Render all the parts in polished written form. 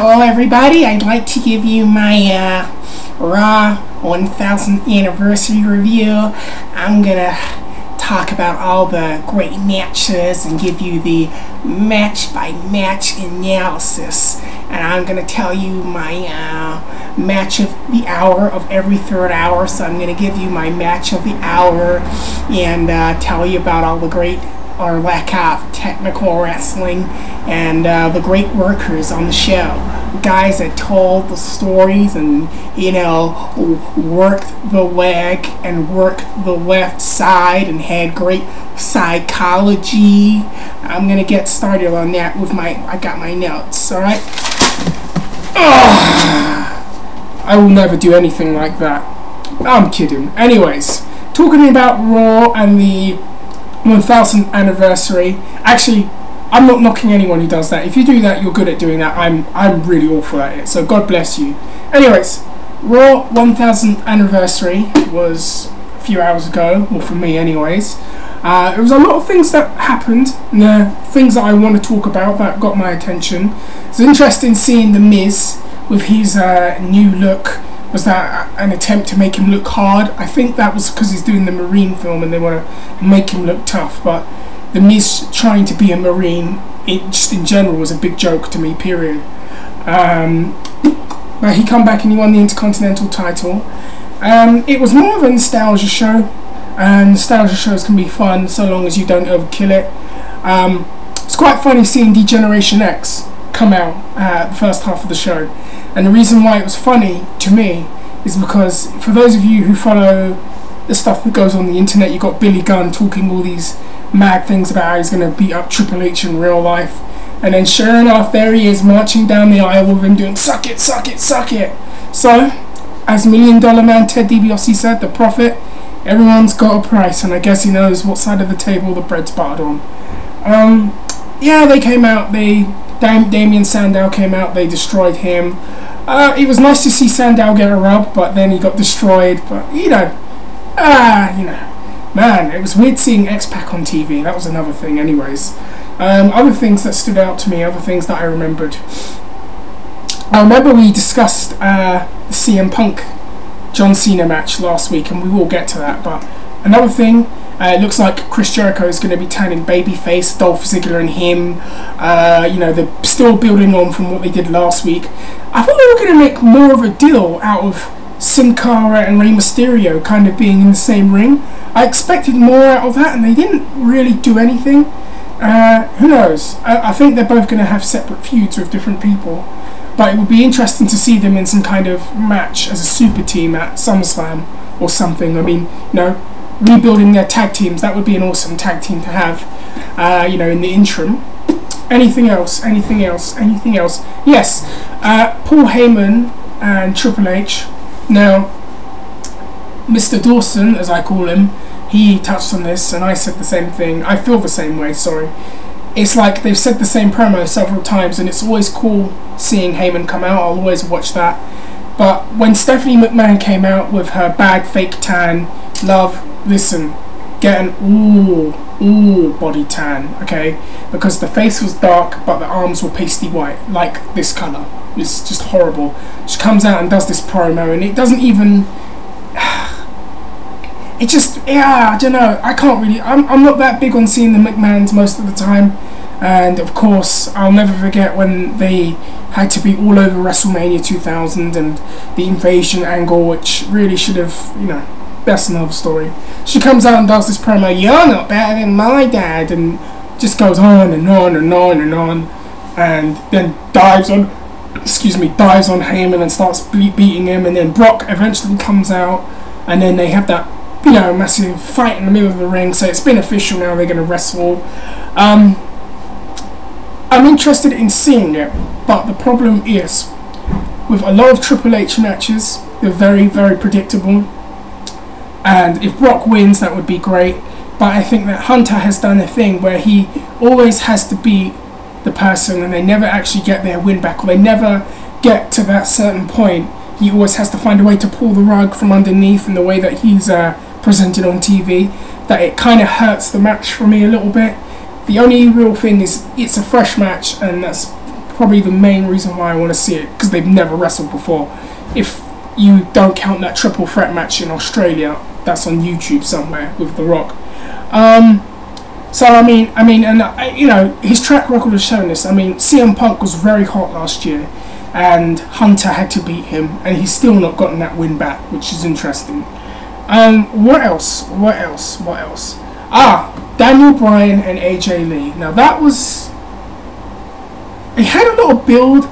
Hello everybody, I'd like to give you my Raw 1000th anniversary review. I'm gonna talk about all the great matches and give you the match by match analysis. And I'm gonna tell you my match of the hour of every third hour. So I'm gonna give you my match of the hour and tell you about all the great or lack of technical wrestling and the great workers on the show, guys that told the stories and, you know, worked the leg and worked the left side and had great psychology. I'm gonna get started on that with I got my notes. All right. I will never do anything like that. I'm kidding. Anyways, talking about Raw and the 1000th anniversary. Actually, I'm not knocking anyone who does that. If you do that, you're good at doing that. I'm really awful at it, so God bless you. Anyways, Raw 1000th anniversary was a few hours ago, well, for me anyways. There was a lot of things that happened, and things that I want to talk about that got my attention. It's interesting seeing The Miz with his new look. Was that an attempt to make him look hard? I think that was because he's doing the Marine film and they want to make him look tough. But The Miz trying to be a Marine, it just in general was a big joke to me, period. But he come back and he won the Intercontinental title. It was more of a nostalgia show, and nostalgia shows can be fun so long as you don't overkill it. It's quite funny seeing D-Generation X come out the first half of the show. And the reason why it was funny to me is because for those of you who follow the stuff that goes on the internet, you got Billy Gunn talking all these mad things about how he's going to beat up Triple H in real life, and then sure enough there he is marching down the aisle with him doing suck it, suck it, suck it. So as $1 Million Man Ted DiBiase said, the Prophet, everyone's got a price, and I guess he knows what side of the table the bread's buttered on. Yeah, they came out, Damien Sandow came out, they destroyed him. It was nice to see Sandow get a rub, but then he got destroyed. But you know, man, it was weird seeing X-Pac on TV. That was another thing. Anyways, other things that stood out to me, other things that I remembered. I remember we discussed the CM Punk John Cena match last week, and we will get to that. But another thing. It looks like Chris Jericho is going to be turning babyface, Dolph Ziggler and him. You know, they're still building on from what they did last week. I thought they were going to make more of a deal out of Sin Cara and Rey Mysterio kind of being in the same ring. I expected more out of that, and they didn't really do anything. Who knows? I think they're both going to have separate feuds with different people. But it would be interesting to see them in some kind of match as a super team at SummerSlam or something. I mean, you know, rebuilding their tag teams, that would be an awesome tag team to have, you know, in the interim. Anything else? Anything else? Anything else? Yes, Paul Heyman and Triple H. Now, Mr. Dawson, as I call him, he touched on this, and I said the same thing. I feel the same way, sorry. It's like they've said the same promo several times, and it's always cool seeing Heyman come out. I'll always watch that. But when Stephanie McMahon came out with her bad fake tan, love, listen, get an ooh body tan, okay? Because the face was dark, but the arms were pasty white, like this colour. It's just horrible. She comes out and does this promo, and it doesn't even... It just, yeah, I don't know. I can't really... I'm not that big on seeing the McMahons most of the time. And of course, I'll never forget when they had to be all over WrestleMania 2000 and the invasion angle, which really should have, you know, that's another story. She comes out and does this promo, "You're not better than my dad," and just goes on and on and on and on, and then dives on Heyman and starts beating him, and then Brock eventually comes out, and then they have that, you know, massive fight in the middle of the ring. So it's been official now, they're going to wrestle. I'm interested in seeing it, but the problem is, with a lot of Triple H matches, they're very, very predictable. And if Brock wins, that would be great. But I think that Hunter has done a thing where he always has to be the person, and they never actually get their win back, or they never get to that certain point. He always has to find a way to pull the rug from underneath in the way that he's presented on TV, that it kind of hurts the match for me a little bit. The only real thing is it's a fresh match, and that's probably the main reason why I want to see it, because they've never wrestled before. If you don't count that triple threat match in Australia, that's on YouTube somewhere with The Rock. So I mean, and you know, his track record has shown this. I mean, CM Punk was very hot last year, and Hunter had to beat him, and he's still not gotten that win back, which is interesting. What else? Daniel Bryan and AJ Lee. Now that was, it had a lot of build.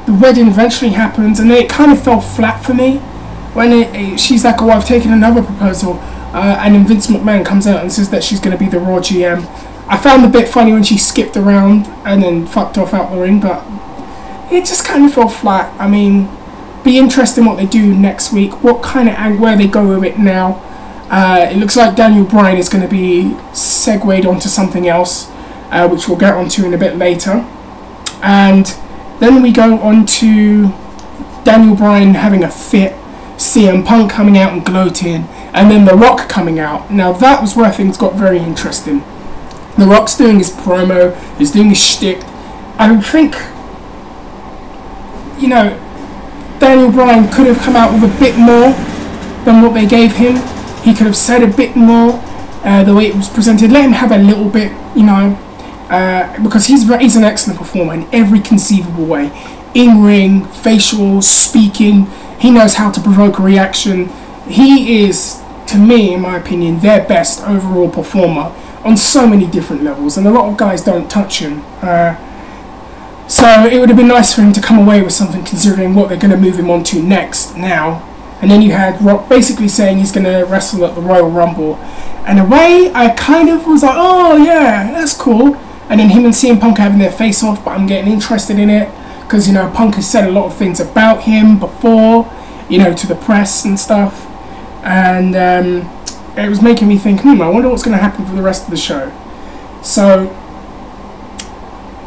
The wedding eventually happens, and then it kind of fell flat for me when she's like, "Oh, I've taken another proposal," and then Vince McMahon comes out and says that she's going to be the Raw GM. I found it a bit funny when she skipped around and then fucked off out the ring, but it just kind of fell flat. I mean, be interesting what they do next week, what kind of where they go with it now. It looks like Daniel Bryan is going to be segued onto something else, which we'll get onto in a bit later. And then we go on to Daniel Bryan having a fit, CM Punk coming out and gloating, and then The Rock coming out. Now that was where things got very interesting. The Rock's doing his promo, he's doing his shtick. I think, you know, Daniel Bryan could have come out with a bit more than what they gave him. He could have said a bit more, the way it was presented. Let him have a little bit, you know, because he's an excellent performer in every conceivable way. In-ring, facial, speaking, he knows how to provoke a reaction. He is, to me, in my opinion, their best overall performer on so many different levels, and a lot of guys don't touch him. So it would have been nice for him to come away with something, considering what they're going to move him on to next now. And then you had Rock basically saying he's going to wrestle at the Royal Rumble. And in a way, I kind of was like, oh yeah, that's cool. And then him and CM Punk having their face off, but I'm getting interested in it. Because, you know, Punk has said a lot of things about him before, you know, to the press and stuff. And it was making me think, I wonder what's going to happen for the rest of the show. So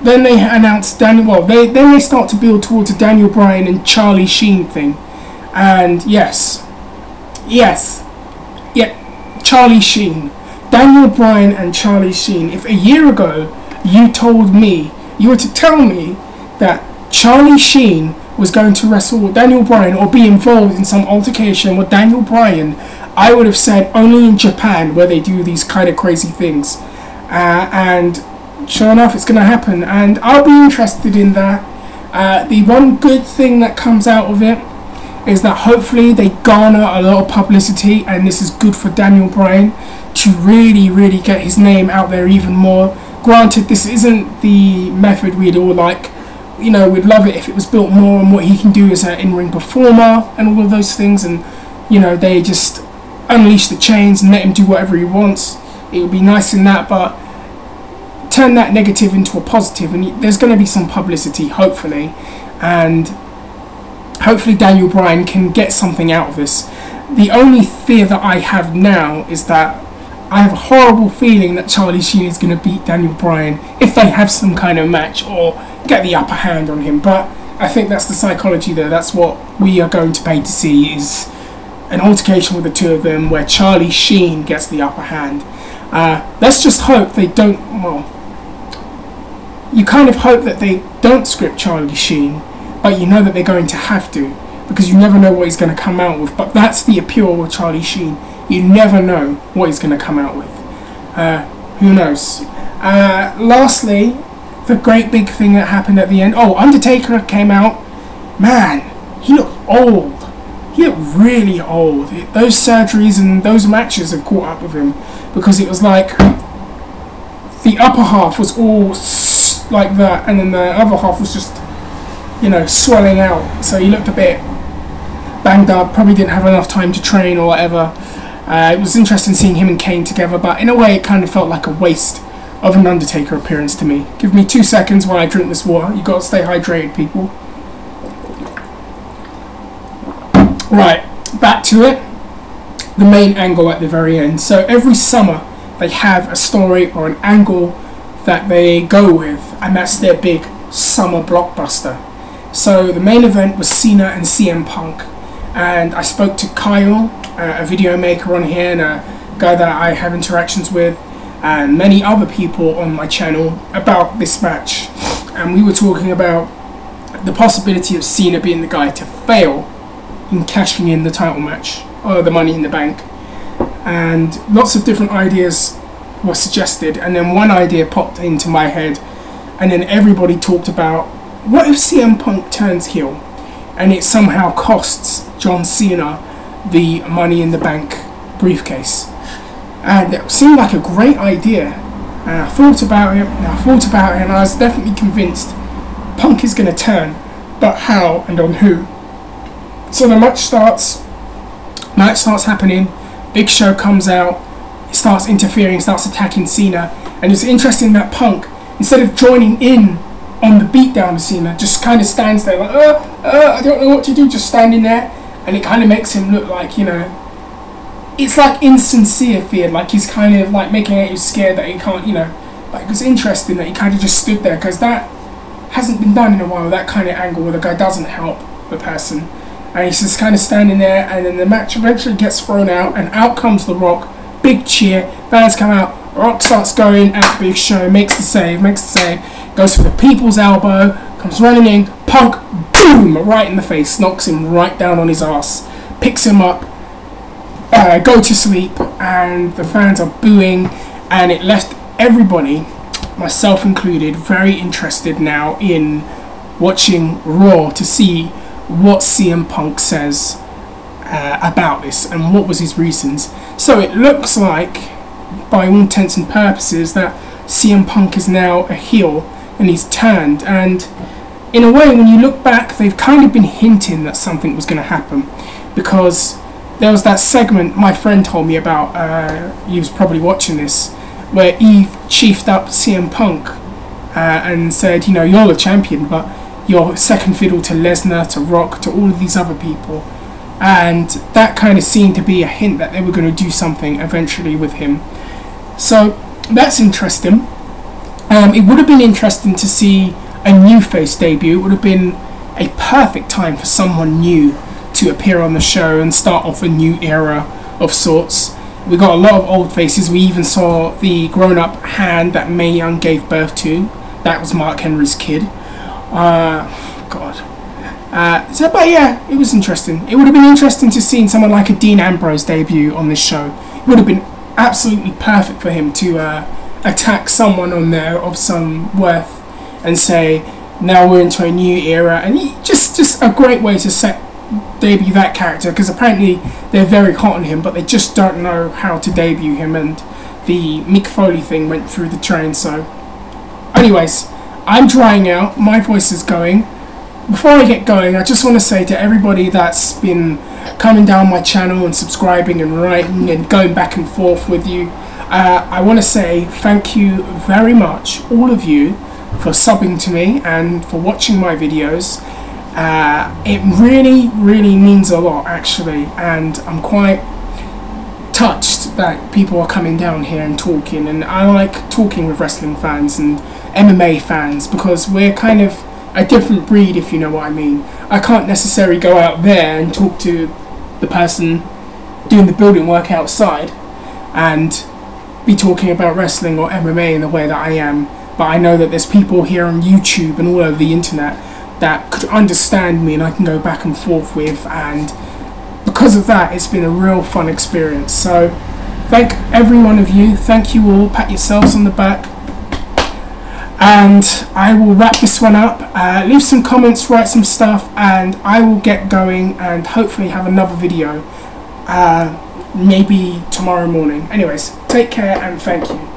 then they announced then they start to build towards a Daniel Bryan and Charlie Sheen thing. And yes, Charlie Sheen, Daniel Bryan and Charlie Sheen. If a year ago you were to tell me that Charlie Sheen was going to wrestle Daniel Bryan or be involved in some altercation with Daniel Bryan, I would have said only in Japan where they do these kind of crazy things. And sure enough, it's going to happen, and I'll be interested in that. The one good thing that comes out of it is that hopefully they garner a lot of publicity, and this is good for Daniel Bryan to really get his name out there even more. Granted, this isn't the method we'd all like. You know, we'd love it if it was built more on what he can do as an in-ring performer and all of those things, and, you know, they just unleash the chains and let him do whatever he wants. It would be nice in that, but turn that negative into a positive, and there's going to be some publicity, hopefully, and hopefully Daniel Bryan can get something out of this. The only fear that I have now is that I have a horrible feeling that Charlie Sheen is going to beat Daniel Bryan if they have some kind of match or get the upper hand on him, but I think that's the psychology there. That's what we are going to pay to see, is an altercation with the two of them where Charlie Sheen gets the upper hand. Let's just hope they don't, well, you kind of hope that they don't script Charlie Sheen, but you know that they're going to have to, because you never know what he's going to come out with. But that's the appeal with Charlie Sheen. You never know what he's going to come out with. Who knows? Lastly, the great big thing that happened at the end. Oh, Undertaker came out. Man, he looked old. He looked really old. Those surgeries and those matches have caught up with him, because it was like the upper half was all like that, and then the other half was just, you know, swelling out. So he looked a bit banged up, probably didn't have enough time to train or whatever. It was interesting seeing him and Kane together, but in a way it kind of felt like a waste of an Undertaker appearance to me. Give me 2 seconds while I drink this water. You got to stay hydrated, people. Right, back to it. The main angle at the very end. So every summer they have a story or an angle that they go with, and that's their big summer blockbuster. So the main event was Cena and CM Punk, and I spoke to Kyle, a video maker on here and a guy that I have interactions with, and many other people on my channel about this match. and we were talking about the possibility of Cena being the guy to fail in cashing in the title match or the Money in the Bank, and lots of different ideas were suggested, and then one idea popped into my head, and then everybody talked about, what if CM Punk turns heel and it somehow costs John Cena the Money in the Bank briefcase? And it seemed like a great idea, and I thought about it and I was definitely convinced Punk is going to turn, but how and on who? So the match starts happening, Big Show comes out, starts interfering, starts attacking Cena, and it's interesting that Punk, instead of joining in on the beatdown of Cena, just kind of stands there like, I don't know what to do, just standing there, and it kind of makes him look like, you know, it's like insincere fear, like he's kind of like making it scared that he can't, you know, like it was interesting that he kind of just stood there, because that hasn't been done in a while, that kind of angle where the guy doesn't help the person, and he's just kind of standing there, and then the match eventually gets thrown out, and out comes The Rock, big cheer, fans come out, Rock starts going at Big Show, makes the save, goes for the people's elbow, comes running in, Punk, boom, right in the face, knocks him right down on his ass, picks him up, go to sleep, and the fans are booing, and it left everybody, myself included, very interested now in watching Raw to see what CM Punk says about this and what was his reasons. So it looks like, by all intents and purposes, that CM Punk is now a heel and he's turned, and in a way when you look back they've kind of been hinting that something was going to happen, because there was that segment my friend told me about, he was probably watching this, where Eve chiefed up CM Punk and said, you know, you're the champion, but you're second fiddle to Lesnar, to Rock, to all of these other people. And that kind of seemed to be a hint that they were going to do something eventually with him. So that's interesting. It would have been interesting to see a new face debut. It would have been a perfect time for someone new to appear on the show and start off a new era of sorts. We got a lot of old faces. We even saw the grown-up hand that Mae Young gave birth to. That was Mark Henry's kid. But yeah, it was interesting. It would have been interesting to see someone like a Dean Ambrose debut on this show. It would have been absolutely perfect for him to attack someone on there of some worth and say, now we're into a new era. And just a great way to debut that character, because apparently they're very hot on him, but they just don't know how to debut him, and the Mick Foley thing went through the train. So anyways, I'm drying out, my voice is going. Before I get going, I just want to say to everybody that's been coming down my channel and subscribing and writing and going back and forth with you, I want to say thank you very much, all of you, for subbing to me and for watching my videos. It really, really means a lot, actually, and I'm quite touched that people are coming down here and talking, and I like talking with wrestling fans and MMA fans, because we're kind of a different breed, if you know what I mean. I can't necessarily go out there and talk to the person doing the building work outside and be talking about wrestling or MMA in the way that I am, but I know that there's people here on YouTube and all over the internet that could understand me and I can go back and forth with, and because of that it's been a real fun experience. So thank every one of you, thank you all, pat yourselves on the back, and I will wrap this one up. Leave some comments, write some stuff, and I will get going and hopefully have another video maybe tomorrow morning. Anyways, take care and thank you.